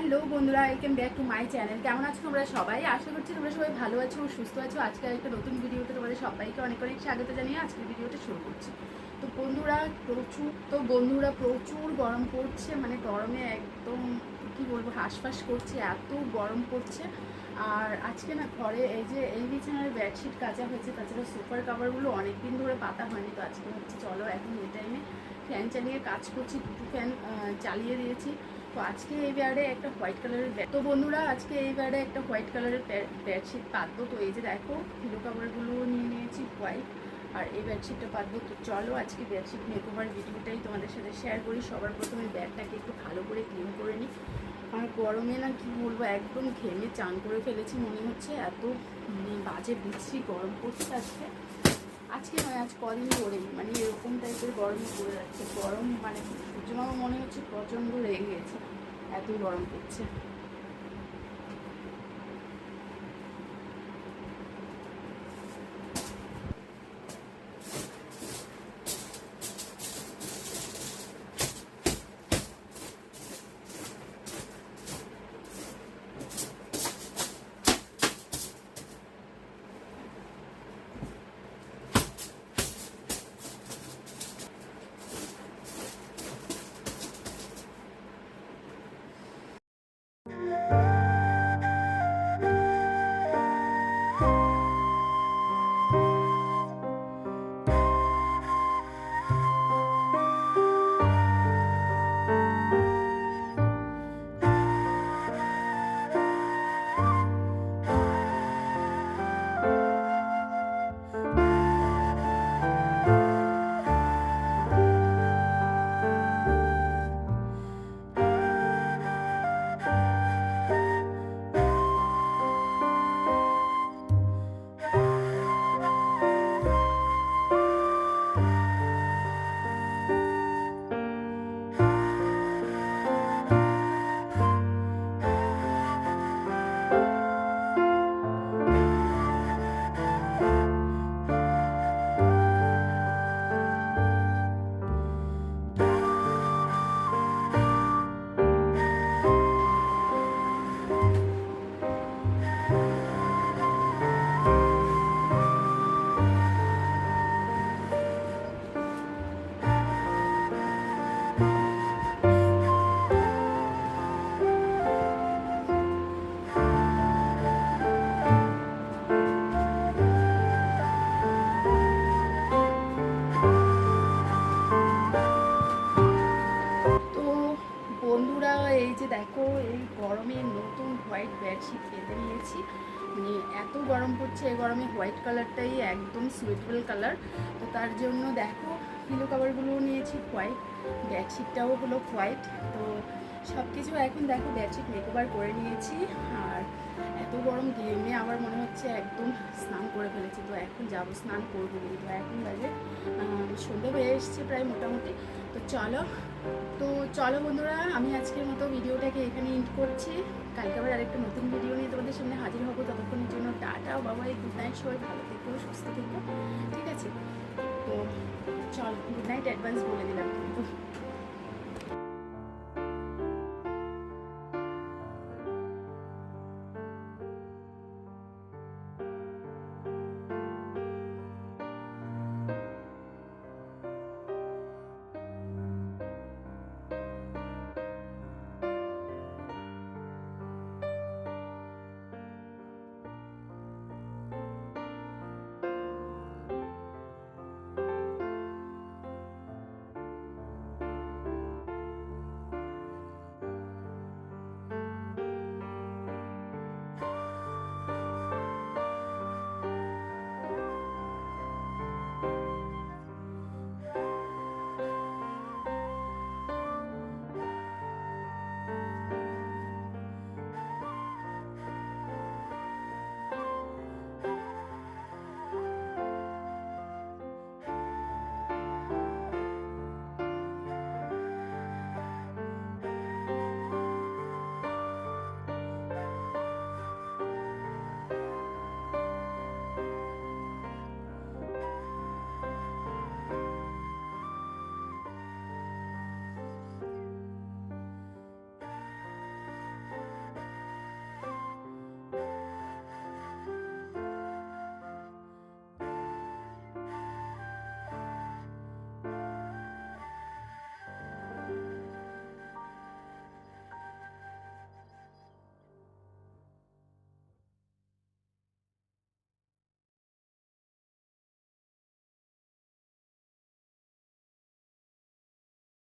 Hello বন্ধুরা, welcome back to my channel. কেমন আছো তোমরা সবাই? আশা করছি তোমরা সবাই ভালো আছো, সুস্থ আছো। আজকে একটা নতুন ভিডিওতে তোমাদের সবাইকে অনেক অনেক স্বাগত জানিয়ে আজকের ভিডিওটা শুরু করছি। তো বন্ধুরা প্রচুর গরম পড়ছে, মানে গরমে একদম কি বলবো, হাঁসফাঁস করছে, এত গরম পড়ছে। আর আজকে না ঘরে এই বিছানার বেডশিট কাচা হয়েছে, তাছাড়া সোফার কাভারগুলো অনেকদিন ধরে পাতা হয়নি। তো আজকে হচ্ছে চলো এখন এই টাইমে ফ্যান চালিয়ে কাজ করছি, দুটো ফ্যান চালিয়ে দিয়েছি। তো আজকে এই ব্যাডে একটা হোয়াইট কালারের তো বন্ধুরা আজকে এই ব্যাডে একটা হোয়াইট কালারের বেডশিট পাতবো। তো এই যে দেখো পিলো কাভারগুলো নিয়ে নিয়েছি হোয়াইট, আর এই বেডশিটটা পাতবো। তো চলো আজকে বেডশিট মেকওভার ভিডিওটাই তোমাদের সাথে শেয়ার করি। সবার প্রথমে ব্যাডটাকে একটু ভালো করে ক্লিন করে নিই। আর গরমে না কি বলবো, একদম ঘেমে চান করে ফেলেছি মনে হচ্ছে, এত বাজে বিশ্রী গরম পড়ছে আজকে নয়, আজ কদিন ধরেই মানে এরকম টাইপের গরমে পড়ে যাচ্ছে। গরম মানে সূর্যমামা মনে হচ্ছে প্রচণ্ড রেগে গেছে, এতই গরম পড়ছে। বন্ধুরা এই যে দেখো, এই গরমে নতুন হোয়াইট বেডশিট পেতে নিয়েছি। মানে এত গরম পড়ছে, এই গরমে হোয়াইট কালারটাই একদম সুইটেবল কালার। তো তার জন্য দেখো পিলো কাভারগুলোও নিয়েছি হোয়াইট, বেডশিটটাও হলো হোয়াইট। তো সব কিছু এখন দেখো বেডশিট মেকওভার করে নিয়েছি। আর এত গরম ঘেমে আমার মনে হচ্ছে একদম স্নান করে ফেলেছি। তো এখন যাবো স্নান করবো, কিন্তু এখন বাজে সন্ধে হয়ে এসছে প্রায় মোটামুটি। তো চলো বন্ধুরা, আমি আজকের মতো ভিডিওটাকে এখানে এন্ড করছি। কালকে আবার আরেকটা নতুন ভিডিও নিয়ে তোমাদের সামনে হাজির হবো। ততক্ষণের জন্য টাটা, বাবাই, গুড নাইট। সবাই ভালো থেকো, সুস্থ থেকো, ঠিক আছে? তো চল, গুড নাইট অ্যাডভান্স বলে দিলাম কিন্তু।